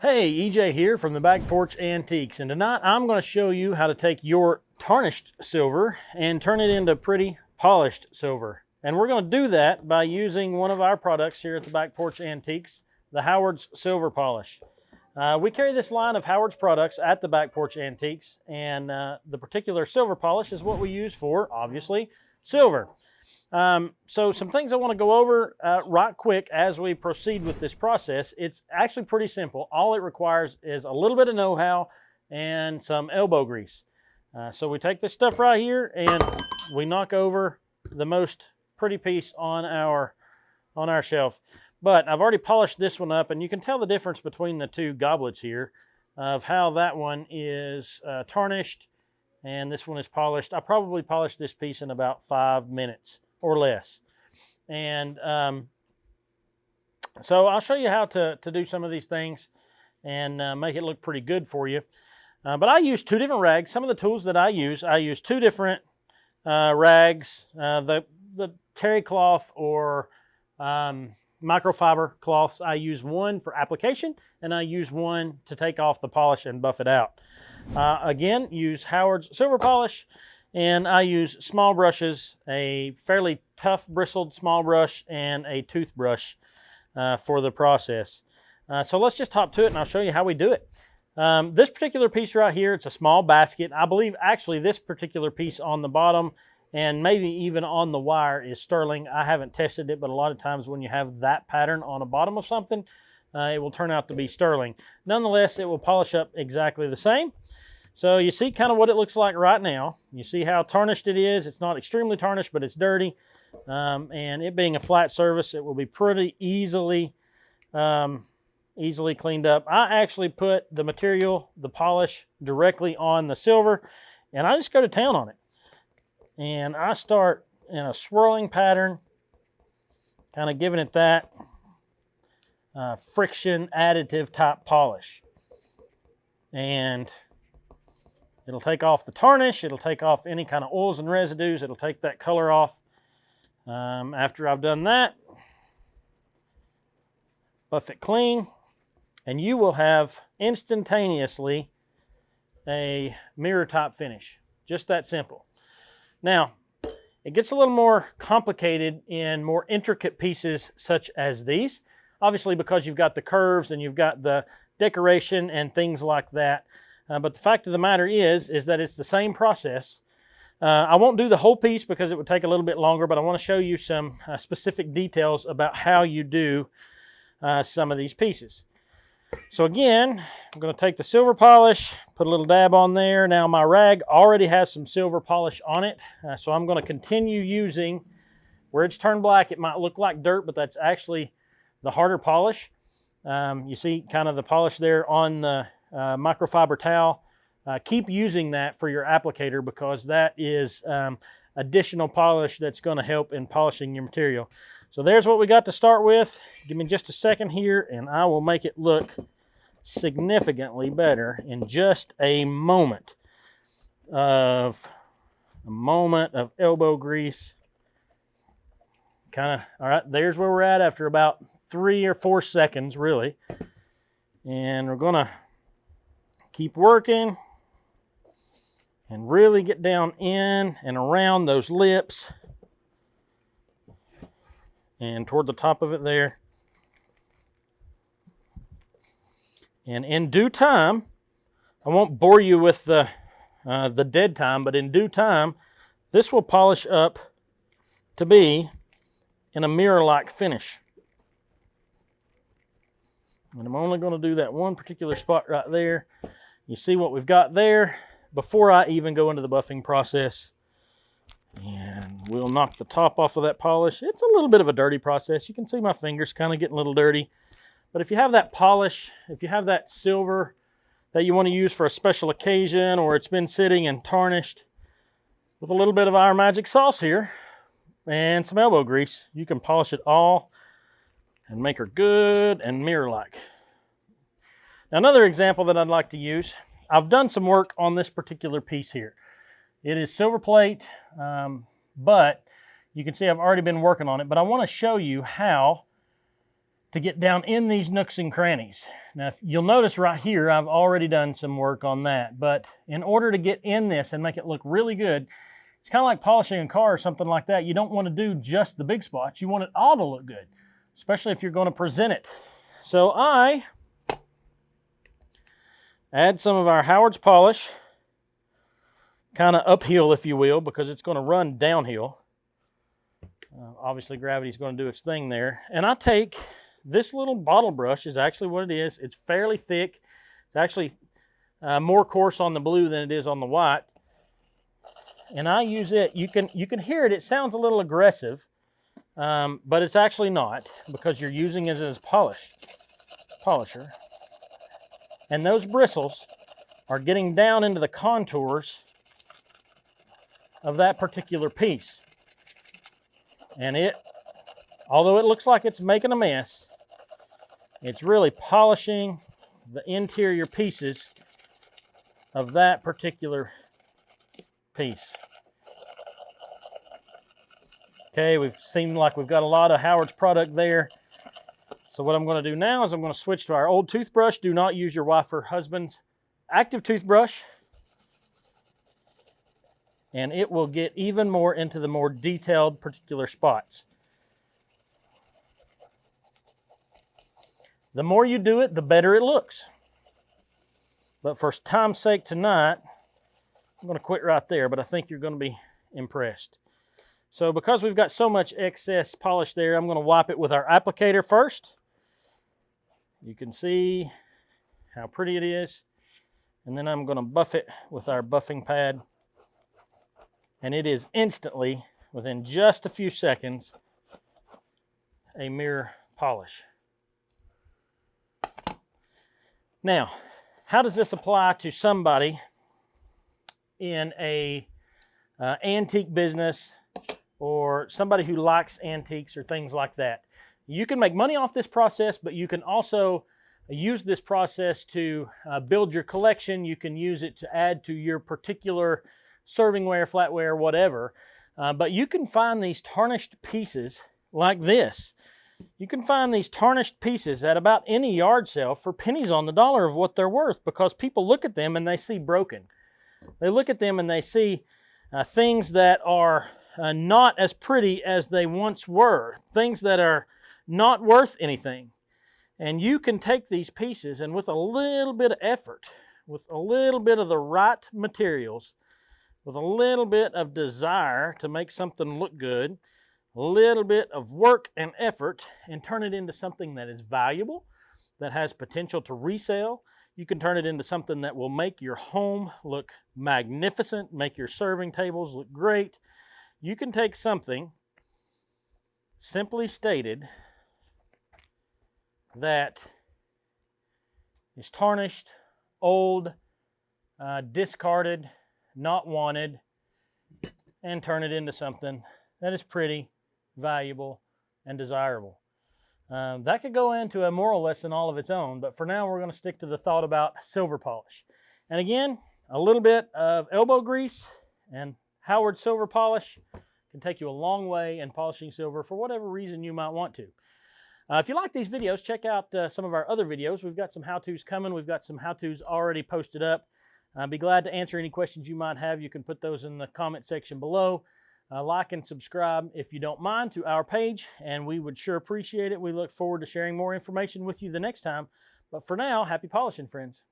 Hey, EJ here from the Back Porch Antiques, and tonight I'm going to show you how to take your tarnished silver and turn it into pretty polished silver. And we're going to do that by using one of our products here at the Back Porch Antiques, the Howard's Silver Polish. We carry this line of Howard's products at the Back Porch Antiques, and the particular silver polish is what we use for, obviously, silver. So some things I want to go over right quick as we proceed with this process. It's actually pretty simple. All it requires is a little bit of know-how and some elbow grease. So we take this stuff right here and we knock over the most pretty piece on our shelf. But I've already polished this one up, and you can tell the difference between the two goblets here of how that one is tarnished and this one is polished. I probably polished this piece in about 5 minutes or less. And so I'll show you how to do some of these things and make it look pretty good for you. But I use two different rags. Some of the tools that I use two different rags. The terry cloth or microfiber cloths, I use one for application and I use one to take off the polish and buff it out. Again, use Howard's Silver Polish, and I use small brushes, a fairly tough bristled small brush and a toothbrush for the process. So let's just hop to it and I'll show you how we do it. This particular piece right here, it's a small basket. I believe actually this particular piece on the bottom and maybe even on the wire is sterling. I haven't tested it, but a lot of times when you have that pattern on the bottom of something, it will turn out to be sterling. Nonetheless, it will polish up exactly the same. So you see kind of what it looks like right now. You see how tarnished it is. It's not extremely tarnished, but it's dirty. And it being a flat surface, it will be pretty easily cleaned up. I actually put the material, the polish, directly on the silver, and I just go to town on it. And I start in a swirling pattern, kind of giving it that friction additive type polish. And it'll take off the tarnish, it'll take off any kind of oils and residues, it'll take that color off. After I've done that, buff it clean, and you will have instantaneously a mirror type finish. Just that simple. Now, it gets a little more complicated in more intricate pieces such as these. Obviously, because you've got the curves and you've got the decoration and things like that. But the fact of the matter is that it's the same process. I won't do the whole piece because it would take a little bit longer, but I want to show you some specific details about how you do some of these pieces. So again, I'm going to take the silver polish, put a little dab on there. Now my rag already has some silver polish on it, so I'm going to continue using, where it's turned black, it might look like dirt, but that's actually the harder polish. You see kind of the polish there on the microfiber towel. Keep using that for your applicator because that is additional polish that's going to help in polishing your material. So there's what we got to start with. Give me just a second here and I will make it look significantly better in just a moment of elbow grease. All right, there's where we're at after about 3 or 4 seconds really. And we're going to keep working and really get down in and around those lips and toward the top of it there. And in due time, I won't bore you with the dead time, but in due time, this will polish up to be in a mirror-like finish. And I'm only going to do that one particular spot right there. You see what we've got there before I even go into the buffing process. And we'll knock the top off of that polish. It's a little bit of a dirty process. You can see my fingers kind of getting a little dirty. But if you have that polish, if you have that silver that you want to use for a special occasion, or it's been sitting and tarnished, with a little bit of our magic sauce here and some elbow grease, you can polish it all and make her good and mirror-like. Now, another example that I'd like to use, I've done some work on this particular piece here. It is silver plate, but you can see I've already been working on it, but I want to show you how to get down in these nooks and crannies. Now, if you'll notice right here, I've already done some work on that, but in order to get in this and make it look really good, it's kind of like polishing a car or something like that. You don't want to do just the big spots. You want it all to look good, especially if you're going to present it. So I add some of our Howard's polish, kind of uphill, if you will, because it's going to run downhill. Obviously, gravity's going to do its thing there. And I take this little bottle brush, is actually what it is. It's fairly thick. It's actually more coarse on the blue than it is on the white. And I use it. You can hear it. It sounds a little aggressive, but it's actually not, because you're using it as polisher. And those bristles are getting down into the contours of that particular piece. And although it looks like it's making a mess, it's really polishing the interior pieces of that particular piece. Okay, we've seen like we've got a lot of Howard's product there. So what I'm going to do now is I'm going to switch to our old toothbrush. Do not use your wife or husband's active toothbrush. And it will get even more into the more detailed particular spots. The more you do it, the better it looks. But for time's sake tonight, I'm going to quit right there, but I think you're going to be impressed. So because we've got so much excess polish there, I'm going to wipe it with our applicator first. You can see how pretty it is. And then I'm going to buff it with our buffing pad. And it is instantly, within just a few seconds, a mirror polish. Now, how does this apply to somebody in a antique business or somebody who likes antiques or things like that? You can make money off this process, but you can also use this process to build your collection. You can use it to add to your particular servingware, flatware, whatever. But you can find these tarnished pieces like this. You can find these tarnished pieces at about any yard sale for pennies on the dollar of what they're worth, because people look at them and they see broken. They look at them and they see things that are not as pretty as they once were, things that are not worth anything. And you can take these pieces and with a little bit of effort, with a little bit of the right materials, with a little bit of desire to make something look good, a little bit of work and effort, and turn it into something that is valuable, that has potential to resell. You can turn it into something that will make your home look magnificent, make your serving tables look great. You can take something, simply stated, that is tarnished, old, discarded, not wanted, and turn it into something that is pretty, valuable, and desirable. That could go into a moral lesson all of its own, but for now we're going to stick to the thought about silver polish. And again, a little bit of elbow grease and Howard silver polish can take you a long way in polishing silver for whatever reason you might want to. If you like these videos, check out some of our other videos. We've got some how-tos coming. We've got some how-tos already posted up. I'd be glad to answer any questions you might have. You can put those in the comment section below. Like and subscribe, if you don't mind, to our page, and we would sure appreciate it. We look forward to sharing more information with you the next time. But for now, happy polishing, friends.